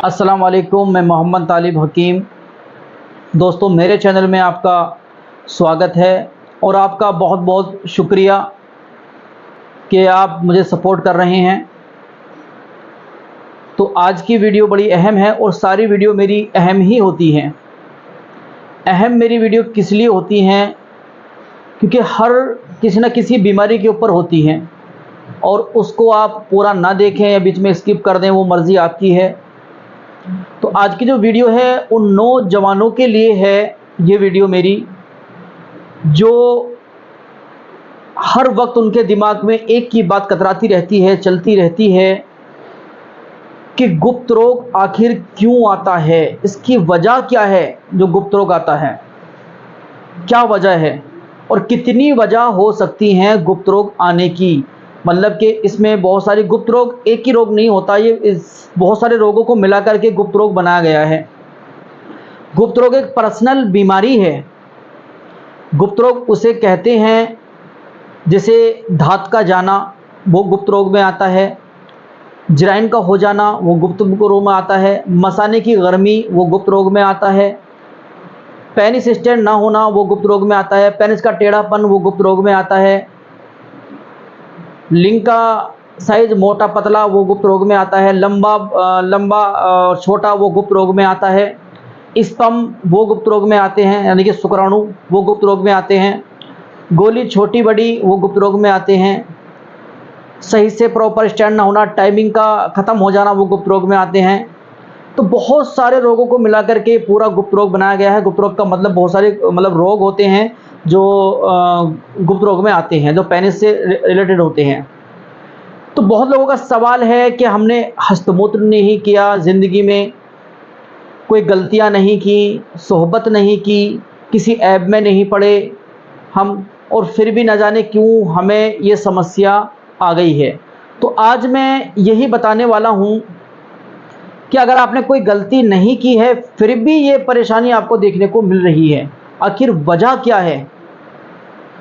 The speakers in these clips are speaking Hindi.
अस्सलाम वालेकुम, मैं मोहम्मद तालिब हकीम। दोस्तों, मेरे चैनल में आपका स्वागत है और आपका बहुत बहुत शुक्रिया कि आप मुझे सपोर्ट कर रहे हैं। तो आज की वीडियो बड़ी अहम है और सारी वीडियो मेरी अहम ही होती हैं। अहम मेरी वीडियो किस लिए होती हैं? क्योंकि हर किसी न किसी बीमारी के ऊपर होती हैं और उसको आप पूरा ना देखें या बीच में स्किप कर दें, वो मर्ज़ी आपकी है। तो आज की जो वीडियो है उन नौजवानों के लिए है। ये वीडियो मेरी जो हर वक्त उनके दिमाग में एक ही बात कतराती रहती है, चलती रहती है कि गुप्त रोग आखिर क्यों आता है, इसकी वजह क्या है। जो गुप्त रोग आता है क्या वजह है और कितनी वजह हो सकती हैं गुप्त रोग आने की। मतलब कि इसमें बहुत सारे गुप्त रोग, एक ही रोग नहीं होता, ये इस बहुत सारे रोगों को मिला करके गुप्त रोग बनाया गया है। गुप्त रोग एक पर्सनल बीमारी है। गुप्त रोग उसे कहते हैं जैसे धात का जाना, वो गुप्त रोग में आता है। जराइन का हो जाना वो गुप्त रोग में आता है। मसाने की गर्मी वो गुप्त रोग में आता है। पेनिस स्टैंड ना होना वो गुप्त रोग में आता है। पेनिस का टेढ़ापन वो गुप्त रोग में आता है। लिंग का साइज मोटा पतला वो गुप्त रोग में आता है। लंबा छोटा वो गुप्त रोग में आता है। स्पर्म वो गुप्त रोग में आते हैं, यानी कि शुक्राणु वो गुप्त रोग में आते हैं। गोली छोटी बड़ी वो गुप्त रोग में आते हैं। सही से प्रॉपर स्टैंड ना होना, टाइमिंग का ख़त्म हो जाना वो गुप्त रोग में आते हैं। तो बहुत सारे रोगों को मिलाकर के पूरा गुप्त रोग बनाया गया है। गुप्त रोग का मतलब बहुत सारे रोग होते हैं जो गुप्त रोग में आते हैं, जो पेनिस से रिलेटेड होते हैं। तो बहुत लोगों का सवाल है कि हमने हस्तमूत्र नहीं किया, ज़िंदगी में कोई गलतियां नहीं की, सोहबत नहीं की, किसी ऐब में नहीं पड़े हम, और फिर भी न जाने क्यों हमें ये समस्या आ गई है। तो आज मैं यही बताने वाला हूँ कि अगर आपने कोई गलती नहीं की है फिर भी ये परेशानी आपको देखने को मिल रही है, आखिर वजह क्या है।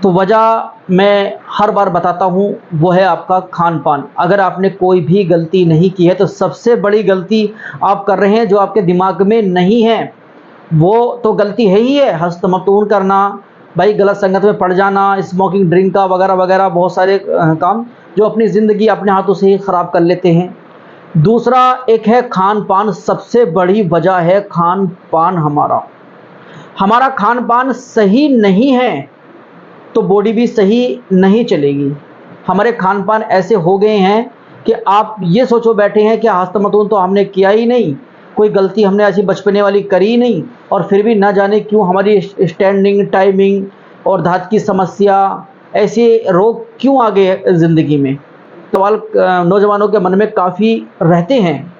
तो वजह मैं हर बार बताता हूँ, वो है आपका खान पान। अगर आपने कोई भी गलती नहीं की है तो सबसे बड़ी गलती आप कर रहे हैं जो आपके दिमाग में नहीं है। वो तो गलती है ही है, हस्तमैथुन करना, भाई गलत संगत में पड़ जाना, स्मोकिंग ड्रिंक का वगैरह वगैरह, बहुत सारे काम जो अपनी ज़िंदगी अपने हाथों से ही ख़राब कर लेते हैं। दूसरा एक है खान पान। सबसे बड़ी वजह है खान पान। हमारा खान पान सही नहीं है तो बॉडी भी सही नहीं चलेगी। हमारे खान पान ऐसे हो गए हैं कि आप ये सोचो बैठे हैं कि हस्तमैथुन तो हमने किया ही नहीं, कोई गलती हमने ऐसी बचपने वाली करी नहीं, और फिर भी ना जाने क्यों हमारी स्टैंडिंग, टाइमिंग और दांत की समस्या, ऐसे रोग क्यों आ गए ज़िंदगी में। सवाल नौजवानों के मन में काफ़ी रहते हैं।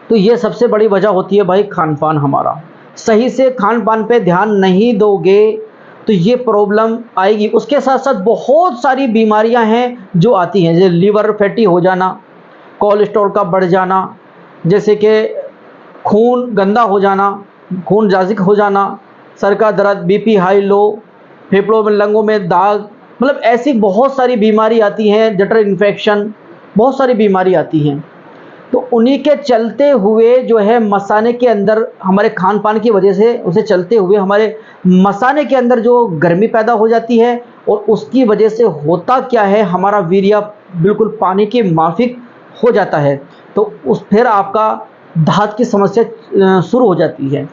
तो ये सबसे बड़ी वजह होती है भाई खान पान हमारा। सही से खान पान पे ध्यान नहीं दोगे तो ये प्रॉब्लम आएगी। उसके साथ साथ बहुत सारी बीमारियां हैं जो आती हैं, जैसे लीवर फैटी हो जाना, कोलेस्ट्रॉल का बढ़ जाना, जैसे कि खून गंदा हो जाना, खून जाजिक हो जाना, सर का दर्द, बीपी हाई लो, फेफड़ों में, लंगों में दाग, मतलब ऐसी बहुत सारी बीमारी आती हैं, जठर इन्फेक्शन, बहुत सारी बीमारी आती हैं। तो उन्हीं के चलते हुए जो है मसाने के अंदर, हमारे खान पान की वजह से उसे चलते हुए हमारे मसाने के अंदर जो गर्मी पैदा हो जाती है, और उसकी वजह से होता क्या है, हमारा वीर्य बिल्कुल पानी के माफिक हो जाता है। तो उस फिर आपका धात की समस्या शुरू हो जाती है।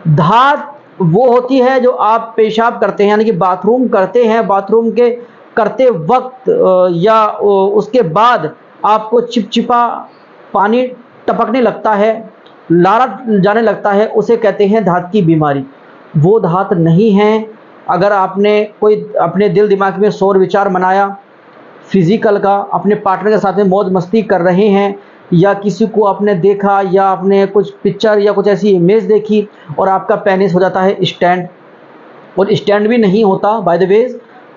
धात वो होती है जो आप पेशाब करते हैं, यानी कि बाथरूम करते हैं, बाथरूम के करते वक्त या उसके बाद आपको चिपचिपा पानी टपकने लगता है, लारा जाने लगता है, उसे कहते हैं धात की बीमारी। वो धात नहीं है। अगर आपने कोई अपने दिल दिमाग में शोर विचार मनाया फिज़िकल का, अपने पार्टनर के साथ में मौज मस्ती कर रहे हैं, या किसी को आपने देखा, या आपने कुछ पिक्चर या कुछ ऐसी इमेज देखी और आपका पेनिस हो जाता है स्टैंड, और स्टैंड भी नहीं होता बाय द वे,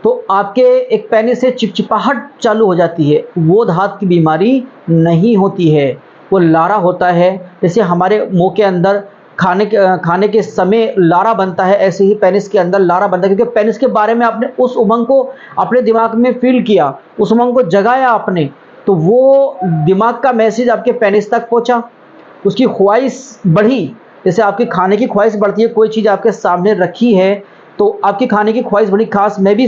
तो आपके एक पेनिस से चिपचिपाहट चालू हो जाती है, वो धात की बीमारी नहीं होती है, वो लारा होता है। जैसे हमारे मुंह के अंदर खाने के समय लारा बनता है, ऐसे ही पेनिस के अंदर लारा बनता है, क्योंकि पेनिस के बारे में आपने उस उमंग को अपने दिमाग में फील किया, उस उमंग को जगाया आपने, तो वो दिमाग का मैसेज आपके पेनिस तक पहुंचा, उसकी ख्वाहिश बढ़ी, जैसे आपकी खाने की ख्वाहिश बढ़ती है, कोई चीज़ आपके सामने रखी है तो आपकी खाने की ख्वाहिश बढ़ी, खास मैं भी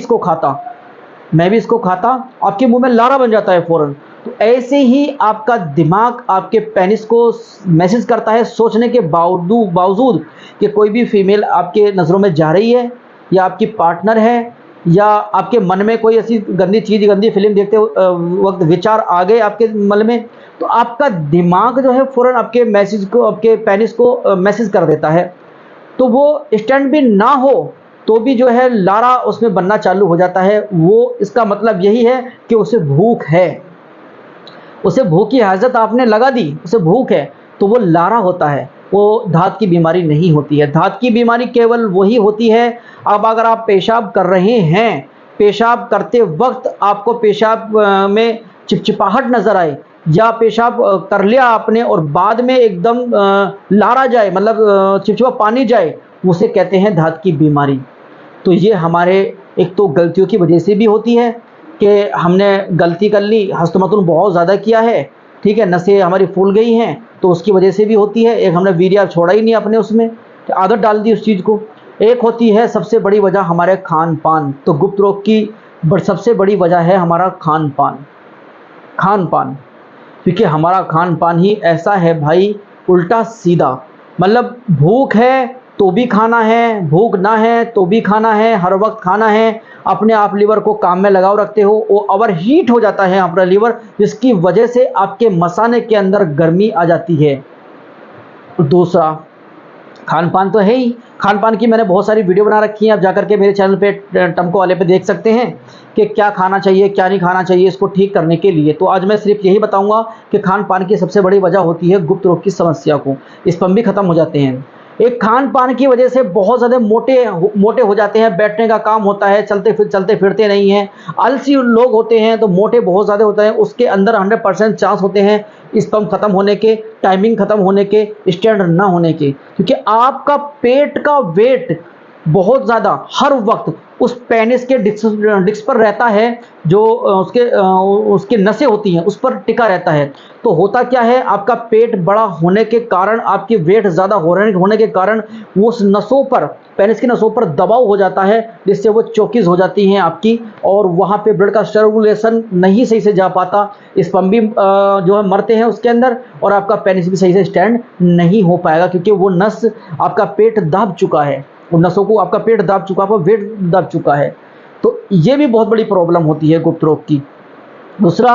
इसको खाता, आपके मुंह में लारा बन जाता है फ़ौरन। तो ऐसे ही आपका दिमाग आपके पेनिस को मैसेज करता है, सोचने के बावजूद कि कोई भी फीमेल आपके नज़रों में जा रही है या आपकी पार्टनर है, या आपके मन में कोई ऐसी गंदी चीज़, गंदी फिल्म देखते वक्त विचार आ गए आपके मन में, तो आपका दिमाग जो है फ़ौरन आपके पेनिस को मैसेज कर देता है। तो वो स्टैंड भी ना हो तो भी जो है लारा उसमें बनना चालू हो जाता है। वो इसका मतलब यही है कि उसे भूख है, उसे भूख की हाजत आपने लगा दी, उसे भूख है, तो वो लारा होता है, वो धात की बीमारी नहीं होती है। धात की बीमारी केवल वही होती है, अब अगर आप पेशाब कर रहे हैं, पेशाब करते वक्त आपको पेशाब में चिपचिपाहट नज़र आए, या पेशाब कर लिया आपने और बाद में एकदम लारा जाए, मतलब चिपचिपा पानी जाए, उसे कहते हैं धात की बीमारी। तो ये हमारे एक तो गलतियों की वजह से भी होती है कि हमने गलती कर ली, हस्तमैथुन बहुत ज़्यादा किया है, ठीक है, नसें हमारी फूल गई हैं, तो उसकी वजह से भी होती है। एक हमने वीर्य छोड़ा ही नहीं अपने, उसमें आदत डाल दी उस चीज़ को। एक होती है सबसे बड़ी वजह हमारे खान पान। तो गुप्त रोग की सबसे बड़ी वजह है हमारा खान पान, क्योंकि हमारा खान पान ही ऐसा है भाई, उल्टा सीधा, मतलब भूख है तो भी खाना है, भूख ना है तो भी खाना है, हर वक्त खाना है। अपने आप लीवर को काम में लगाओ रखते हो, वो ओवर हीट हो जाता है अपना लीवर, जिसकी वजह से आपके मसाने के अंदर गर्मी आ जाती है। दूसरा खान पान तो है ही, खान पान की मैंने बहुत सारी वीडियो बना रखी हैं, आप जाकर के मेरे चैनल पे टमको वाले पे देख सकते हैं कि क्या खाना चाहिए क्या नहीं खाना चाहिए इसको ठीक करने के लिए। तो आज मैं सिर्फ यही बताऊंगा कि खान पान की सबसे बड़ी वजह होती है गुप्त रोग की समस्या को, स्पर्म भी खत्म हो जाते हैं। एक खान पान की वजह से बहुत ज़्यादा मोटे हो जाते हैं, बैठने का काम होता है, चलते फिरते नहीं हैं, आलसी लोग होते हैं तो मोटे बहुत ज़्यादा होते हैं, उसके अंदर 100% चांस होते हैं स्पर्म खत्म होने के, टाइमिंग खत्म होने के, स्टैंड ना होने के, क्योंकि आपका पेट का वेट बहुत ज़्यादा हर वक्त उस पेनिस के डिस्क पर रहता है, जो उसके नसें होती हैं उस पर टिका रहता है। तो होता क्या है, आपका पेट बड़ा होने के कारण, आपकी वेट ज़्यादा होने के कारण वो उस नसों पर, पेनिस की नसों पर दबाव हो जाता है, जिससे वो चौकीज हो जाती हैं आपकी, और वहाँ पे ब्लड का सर्कुलेशन नहीं सही से जा पाता, स्पर्म भी जो है मरते हैं उसके अंदर, और आपका पेनिस भी सही से स्टैंड नहीं हो पाएगा, क्योंकि वो नस आपका पेट दाब चुका है, उन नसों को आपका पेट दाब चुका है, आपका वेट दाब चुका है। तो ये भी बहुत बड़ी प्रॉब्लम होती है गुप्त रोग की। दूसरा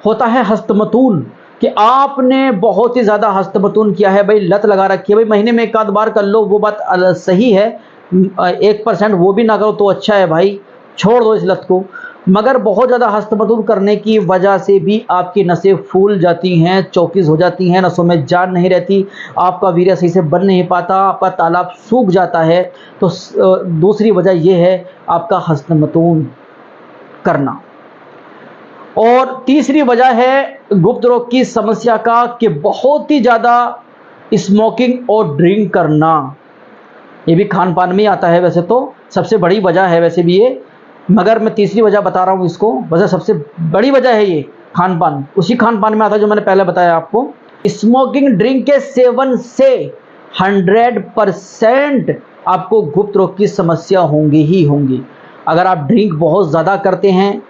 होता है हस्तमैथुन, कि आपने बहुत ही ज़्यादा हस्तमैथुन किया है भाई, लत लगा रखी है भाई, महीने में एक आध बार कर लो वो बात सही है, 1% वो भी ना करो तो अच्छा है भाई, छोड़ दो इस लत को। मगर बहुत ज़्यादा हस्तमैथुन करने की वजह से भी आपकी नसें फूल जाती हैं, चौकीज हो जाती हैं, नसों में जान नहीं रहती, आपका वीर्य सही से बन नहीं पाता, आपका तालाब सूख जाता है। तो दूसरी वजह यह है आपका हस्तमैथुन करना। और तीसरी वजह है गुप्त रोग की समस्या का कि बहुत ही ज़्यादा स्मोकिंग और ड्रिंक करना, ये भी खान पान में ही आता है, वैसे तो सबसे बड़ी वजह है वैसे भी ये, मगर मैं तीसरी वजह बता रहा हूँ इसको, वजह सबसे बड़ी वजह है ये खान पान, उसी खान पान में आता है जो मैंने पहले बताया आपको। स्मोकिंग ड्रिंक के सेवन से 100% आपको गुप्त रोग की समस्या होंगी ही होंगी। अगर आप ड्रिंक बहुत ज़्यादा करते हैं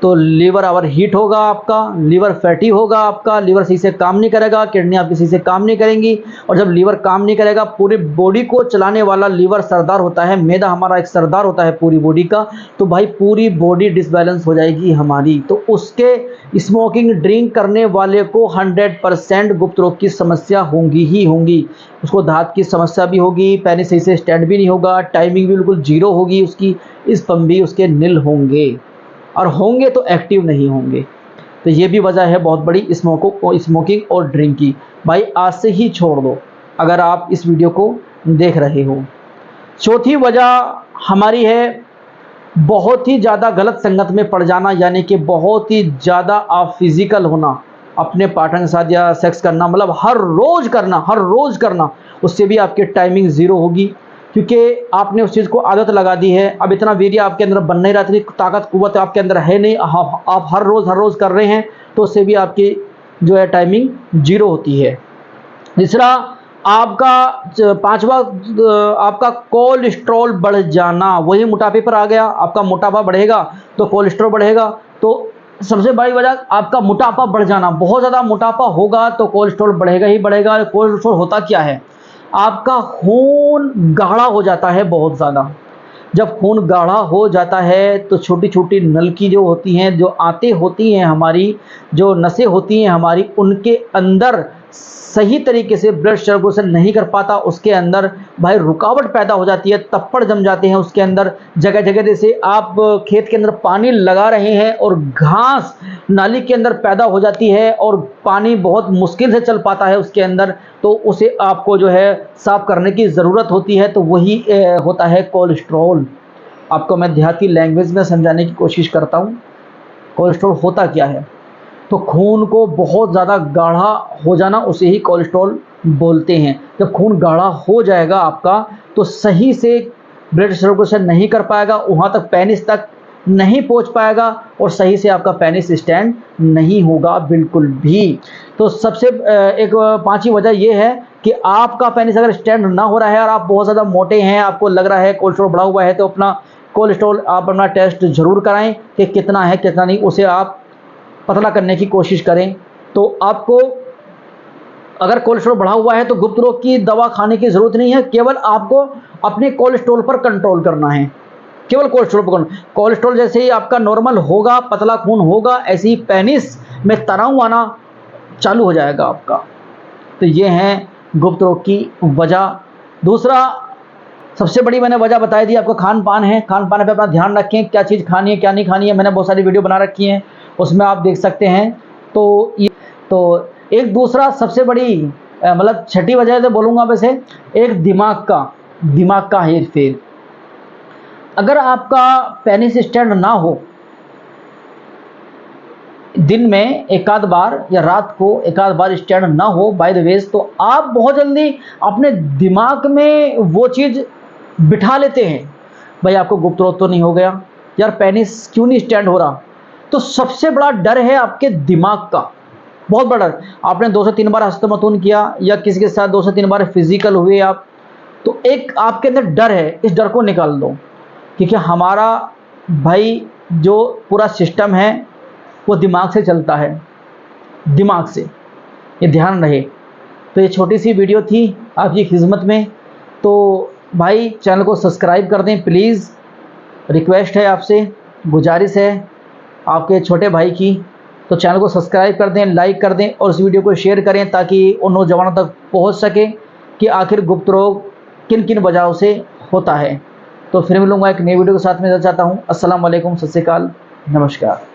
तो लीवर ओवर हीट होगा, आपका लीवर फैटी होगा, आपका लीवर सही से काम नहीं करेगा, किडनी आपकी सही से काम नहीं करेंगी, और जब लीवर काम नहीं करेगा, पूरी बॉडी को चलाने वाला लीवर सरदार होता है, मैदा हमारा एक सरदार होता है पूरी बॉडी का, तो भाई पूरी बॉडी डिसबैलेंस हो जाएगी हमारी। तो उसके स्मोकिंग ड्रिंक करने वाले को 100% गुप्त रोग की समस्या होंगी ही होंगी, उसको धात की समस्या भी होगी, पेनिस सही से स्टैंड भी नहीं होगा, टाइमिंग भी बिल्कुल जीरो होगी उसकी, स्पर्म भी उसके नील होंगे, और होंगे तो एक्टिव नहीं होंगे। तो ये भी वजह है बहुत बड़ी स्मोकिंग और ड्रिंक की। भाई आज से ही छोड़ दो अगर आप इस वीडियो को देख रहे हो। चौथी वजह हमारी है बहुत ही ज़्यादा गलत संगत में पड़ जाना, यानी कि बहुत ही ज़्यादा आप फिजिकल होना, अपने पार्टनर के साथ या सेक्स करना, मतलब हर रोज़ करना, उससे भी आपकी टाइमिंग ज़ीरो होगी, क्योंकि आपने उस चीज़ को आदत लगा दी है। अब इतना वीर्य आपके अंदर बन नहीं रहा था, ताकत कुव्वत आपके अंदर है नहीं, आप हर रोज़ कर रहे हैं, तो उससे भी आपकी जो है टाइमिंग जीरो होती है। तीसरा आपका पांचवा आपका कोलेस्ट्रॉल बढ़ जाना, वही मोटापे पर आ गया। आपका मोटापा बढ़ेगा तो कोलेस्ट्रॉल बढ़ेगा। तो सबसे बड़ी वजह आपका मोटापा बढ़ जाना, बहुत ज़्यादा मोटापा होगा तो कोलेस्ट्रॉल बढ़ेगा ही बढ़ेगा। कोलेस्ट्रॉल होता क्या है, आपका खून गाढ़ा हो जाता है बहुत ज़्यादा। जब खून गाढ़ा हो जाता है तो छोटी छोटी नलकी जो होती हैं, जो आंतें होती हैं हमारी, जो नसें होती हैं हमारी, उनके अंदर सही तरीके से ब्लड सर्कुलेशन नहीं कर पाता, उसके अंदर भाई रुकावट पैदा हो जाती है, तप्पड़ जम जाते हैं उसके अंदर जगह जगह। जैसे आप खेत के अंदर पानी लगा रहे हैं और घास नाली के अंदर पैदा हो जाती है और पानी बहुत मुश्किल से चल पाता है उसके अंदर, तो उसे आपको जो है साफ करने की ज़रूरत होती है। तो वही होता है कोलेस्ट्रॉल। आपको मैं देहाती लैंग्वेज में समझाने की कोशिश करता हूँ। कोलेस्ट्रॉल होता क्या है, तो खून को बहुत ज़्यादा गाढ़ा हो जाना, उसे ही कोलेस्ट्रॉल बोलते हैं। जब खून गाढ़ा हो जाएगा आपका तो सही से ब्लड सर्कुलेशन नहीं कर पाएगा, वहाँ तक पेनिस तक नहीं पहुँच पाएगा और सही से आपका पेनिस स्टैंड नहीं होगा बिल्कुल भी। तो सबसे एक पांचवी वजह ये है कि आपका पेनिस अगर स्टैंड ना हो रहा है और आप बहुत ज़्यादा मोटे हैं, आपको लग रहा है कोलेस्ट्रॉल बढ़ा हुआ है, तो अपना कोलेस्ट्रॉल आप अपना टेस्ट ज़रूर कराएं कि कितना है कितना नहीं, उसे आप पतला करने की कोशिश करें। तो आपको अगर कोलेस्ट्रॉल बढ़ा हुआ है तो गुप्त रोग की दवा खाने की ज़रूरत नहीं है, केवल आपको अपने कोलेस्ट्रॉल पर कंट्रोल करना है, केवल कोलेस्ट्रॉल पर। कोलेस्ट्रॉल जैसे ही आपका नॉर्मल होगा, पतला खून होगा, ऐसे ही पेनिस में तनाव आना चालू हो जाएगा आपका। तो ये है गुप्त रोग की वजह। दूसरा सबसे बड़ी मैंने वजह बताई दी आपको, खान पान है। खान पान पे अपना ध्यान रखें, क्या चीज़ खानी है क्या नहीं खानी है, मैंने बहुत सारी वीडियो बना रखी हैं, उसमें आप देख सकते हैं। तो एक दूसरा सबसे बड़ी मतलब छठी वजह तो बोलूँगा वैसे, एक दिमाग का हेर फेर। अगर आपका पेनिस स्टैंड ना हो, दिन में एक आध बार या रात को एक आध बार स्टैंड ना हो बाय द वेज, तो आप बहुत जल्दी अपने दिमाग में वो चीज़ बिठा लेते हैं, भाई आपको गुप्त रोग तो नहीं हो गया, यार पेनिस क्यों नहीं स्टैंड हो रहा। तो सबसे बड़ा डर है आपके दिमाग का, बहुत बड़ा डर। आपने 2 से 3 बार हस्तमैथुन किया या किसी के साथ 2 से 3 बार फिजिकल हुए आप, तो एक आपके अंदर डर है, इस डर को निकाल दो। क्योंकि हमारा भाई जो पूरा सिस्टम है वो दिमाग से चलता है, दिमाग से, ये ध्यान रहे। तो ये छोटी सी वीडियो थी आपकी खिदमत में। तो भाई चैनल को सब्सक्राइब कर दें प्लीज़, रिक्वेस्ट है आपसे, गुजारिश है आपके छोटे भाई की। तो चैनल को सब्सक्राइब कर दें, लाइक कर दें और इस वीडियो को शेयर करें ताकि उन नौजवानों तक पहुंच सके कि आखिर गुप्त रोग किन किन वजहों से होता है। तो फिर मिलूँगा एक नई वीडियो के साथ में, चाहता हूँ। अस्सलाम वालेकुम, सत श्री अकाल, नमस्कार।